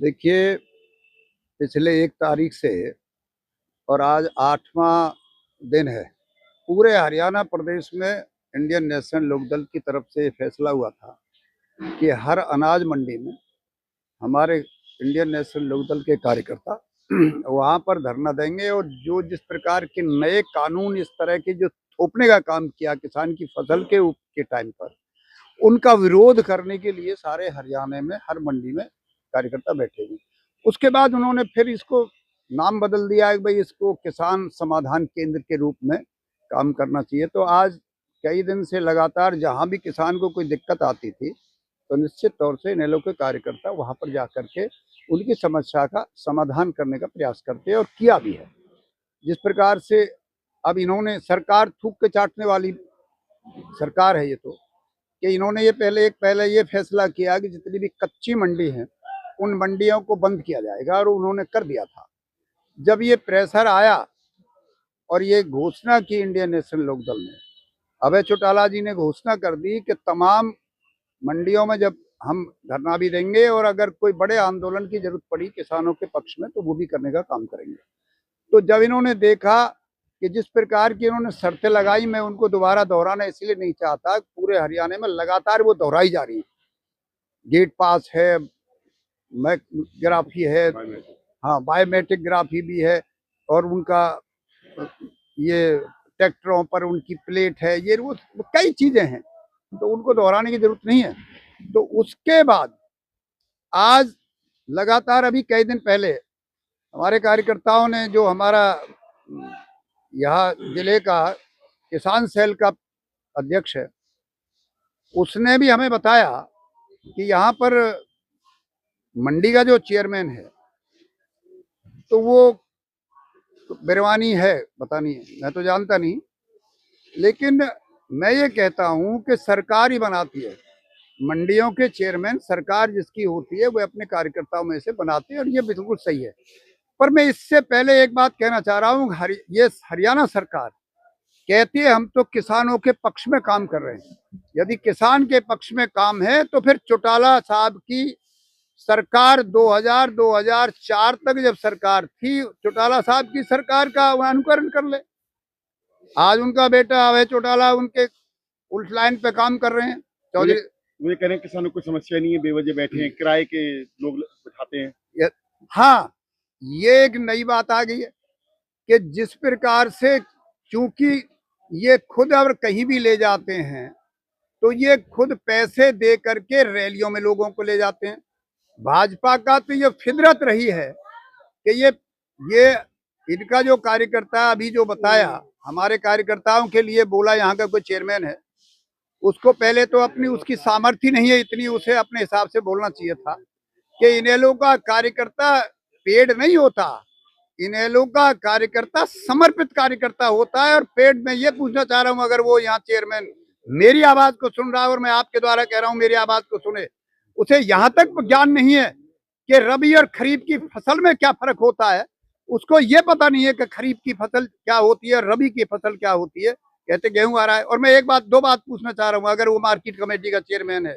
देखिए, पिछले 1 तारीख से और आज 8वां दिन है। पूरे हरियाणा प्रदेश में इंडियन नेशनल लोकदल की तरफ से ये फैसला हुआ था कि हर अनाज मंडी में हमारे इंडियन नेशनल लोकदल के कार्यकर्ता वहाँ पर धरना देंगे और जो जिस प्रकार के नए कानून इस तरह के जो थोपने का काम किया किसान की फसल के टाइम पर, उनका विरोध करने के लिए सारे हरियाणा में हर मंडी में कार्यकर्ता बैठे हुए। उसके बाद उन्होंने फिर इसको नाम बदल दिया है कि भाई इसको किसान समाधान केंद्र के रूप में काम करना चाहिए। तो आज कई दिन से लगातार जहां भी किसान को कोई दिक्कत आती थी तो निश्चित तौर से इनेलो के कार्यकर्ता वहां पर जाकर के उनकी समस्या का समाधान करने का प्रयास करते हैं और किया भी है। जिस प्रकार से अब इन्होंने सरकार थूक के चाटने वाली सरकार है ये, तो कि इन्होंने ये पहले ये फैसला किया कि जितनी भी कच्ची मंडी हैं उन मंडियों को बंद किया जाएगा और उन्होंने कर दिया था। जब ये प्रेशर आया और ये घोषणा की इंडियन नेशनल लोकदल ने, अभय चौटाला जी ने घोषणा कर दी कि तमाम मंडियों में जब हम धरना भी देंगे और अगर कोई बड़े आंदोलन की जरूरत पड़ी किसानों के पक्ष में तो वो भी करने का काम करेंगे। तो जब इन्होंने देखा कि जिस प्रकार की इन्होंने शर्तें लगाई, मैं उनको दोबारा दोहराना इसलिए नहीं चाहता, पूरे हरियाणा में लगातार वो दोहराई जा रही है। गेट पास है, ग्राफी है, हाँ बायोमेट्रिक ग्राफी भी है और उनका ये ट्रैक्टरों पर उनकी प्लेट है, ये वो कई चीजें हैं, तो उनको दोहराने की जरूरत नहीं है। तो उसके बाद आज लगातार अभी कई दिन पहले हमारे कार्यकर्ताओं ने, जो हमारा यहाँ जिले का किसान सेल का अध्यक्ष है, उसने भी हमें बताया कि यहाँ पर मंडी का जो चेयरमैन है तो वो बिरवानी है, पता नहीं, मैं तो जानता नहीं, लेकिन मैं ये कहता हूँ कि सरकार ही बनाती है मंडियों के चेयरमैन। सरकार जिसकी होती है वो अपने कार्यकर्ताओं में से बनाते हैं और ये बिल्कुल सही है। पर मैं इससे पहले एक बात कहना चाह रहा हूँ, ये हरियाणा सरकार कहती है हम तो किसानों के पक्ष में काम कर रहे हैं। यदि किसान के पक्ष में काम है तो फिर चौटाला साहब की सरकार 2004 तक जब सरकार थी, चौटाला साहब की सरकार का अनुकरण कर ले। आज उनका बेटा अभय चौटाला उनके उल्ट लाइन पे काम कर रहे हैं। चौधरी वे कह रहे हैं किसानों को समस्या नहीं है, बेवजह बैठे हैं, किराए के लोग उठाते हैं। हाँ, ये एक नई बात आ गई है कि जिस प्रकार से, चूंकि ये खुद अगर कहीं भी ले जाते हैं तो ये खुद पैसे दे करके रैलियों में लोगों को ले जाते हैं। भाजपा का तो ये फितरत रही है कि ये इनका जो कार्यकर्ता अभी जो बताया, हमारे कार्यकर्ताओं के लिए बोला यहाँ का कोई चेयरमैन है, उसको पहले तो अपनी उसकी सामर्थ्य नहीं है इतनी, उसे अपने हिसाब से बोलना चाहिए था कि इनेलो का कार्यकर्ता पेड नहीं होता, इनेलो का कार्यकर्ता समर्पित कार्यकर्ता होता है। और पेड में ये पूछना चाह रहा हूँ, अगर वो यहाँ चेयरमैन मेरी आवाज को सुन रहा है और मैं आपके द्वारा कह रहा हूँ मेरी आवाज को सुने, उसे यहाँ तक ज्ञान नहीं है कि रबी और खरीफ की फसल में क्या फर्क होता है। उसको ये पता नहीं है कि खरीफ की फसल क्या होती है, रबी की फसल क्या होती है। कहते गेहूं आ रहा है। और मैं दो बात पूछना चाह रहा हूँ, अगर वो मार्केट कमेटी का चेयरमैन है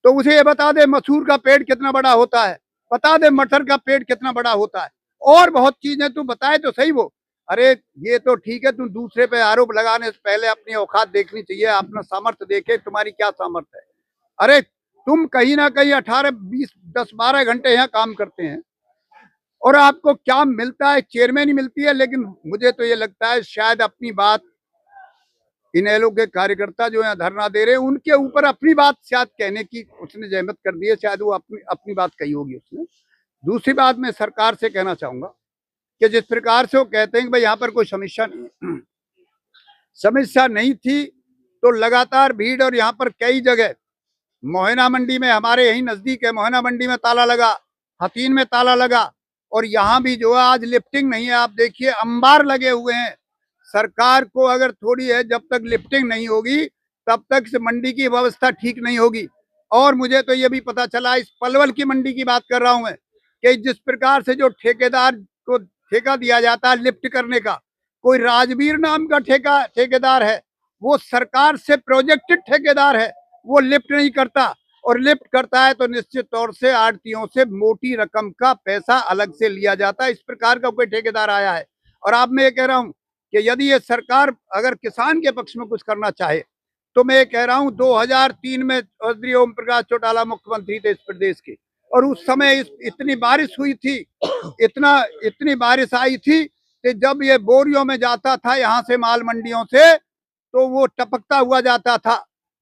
तो उसे ये बता दे मसूर का पेड़ कितना बड़ा होता है, बता दे मटर का पेड़ कितना बड़ा होता है, और बहुत चीजें तू बताए तो सही वो। अरे ये तो ठीक है, तू दूसरे पे आरोप लगाने से पहले अपनी औकात देखनी चाहिए, अपना सामर्थ्य देखे तुम्हारी क्या सामर्थ्य है। अरे तुम कहीं ना कहीं 18, 20, 10, 12 घंटे यहाँ काम करते हैं और आपको क्या मिलता है? चेयरमैन ही मिलती है। लेकिन मुझे तो ये लगता है शायद अपनी बात इनेलो के कार्यकर्ता जो यहाँ धरना दे रहे हैं उनके ऊपर अपनी बात शायद कहने की उसने जहमत कर दी है, शायद वो अपनी बात कही होगी उसने। दूसरी बात मैं सरकार से कहना चाहूंगा कि जिस प्रकार से वो कहते हैं कि भाई यहाँ पर कोई समस्या नहीं है, समस्या नहीं थी तो लगातार भीड़, और यहाँ पर कई जगह मोहना मंडी में, हमारे यही नजदीक है, मोहना मंडी में ताला लगा, हतीन में ताला लगा, और यहाँ भी जो है आज लिफ्टिंग नहीं है। आप देखिए अंबार लगे हुए हैं। सरकार को अगर थोड़ी है, जब तक लिफ्टिंग नहीं होगी तब तक से मंडी की व्यवस्था ठीक नहीं होगी। और मुझे तो ये भी पता चला, इस पलवल की मंडी की बात कर रहा हूं मैं, कि जिस प्रकार से जो ठेकेदार को ठेका दिया जाता है लिफ्ट करने का, कोई राजवीर नाम का ठेकेदार है, वो सरकार से प्रोजेक्टेड ठेकेदार है, वो लिफ्ट नहीं करता। और लिफ्ट करता है तो निश्चित तौर से आड़तियों से मोटी रकम का पैसा अलग से लिया जाता है। इस प्रकार का कोई ठेकेदार आया है। और अब मैं ये कह रहा हूं कि यदि ये सरकार अगर किसान के पक्ष में कुछ करना चाहे तो मैं कह रहा हूं 2003 में चौधरी ओम प्रकाश चौटाला मुख्यमंत्री थे इस प्रदेश के, और उस समय इतनी बारिश हुई थी, इतनी बारिश आई थी कि जब ये बोरियों में जाता था यहाँ से माल मंडियों से तो वो टपकता हुआ जाता था।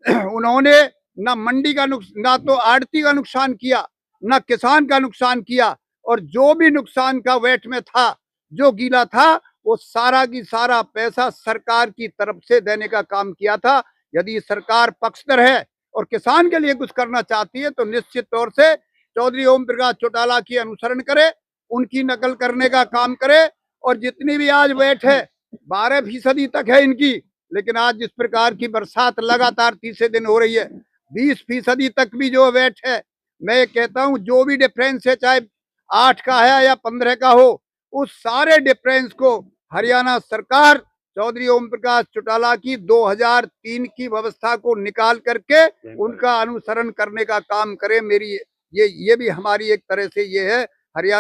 उन्होंने ना मंडी का ना तो आड़ती का नुकसान किया, ना किसान का नुकसान किया, और जो भी नुकसान का वेट में था, जो गीला था, वो सारा की सारा पैसा सरकार की तरफ से देने का काम किया था। यदि सरकार पक्षधर है और किसान के लिए कुछ करना चाहती है तो निश्चित तौर से चौधरी ओम प्रकाश चौटाला की अनुसरण करे, उनकी नकल करने का काम करे। और जितनी भी आज वेट है 12% तक है इनकी, लेकिन आज जिस प्रकार की बरसात लगातार तीसरे दिन हो रही है 20% तक भी जो वेट है, मैं कहता हूं जो भी डिफरेंस है, चाहे 8 का है या 15 का हो, उस सारे डिफरेंस को हरियाणा सरकार चौधरी ओम प्रकाश चौटाला की 2003 की व्यवस्था को निकाल करके उनका अनुसरण करने का काम करे। मेरी ये भी हमारी एक तरह से ये है हरियाणा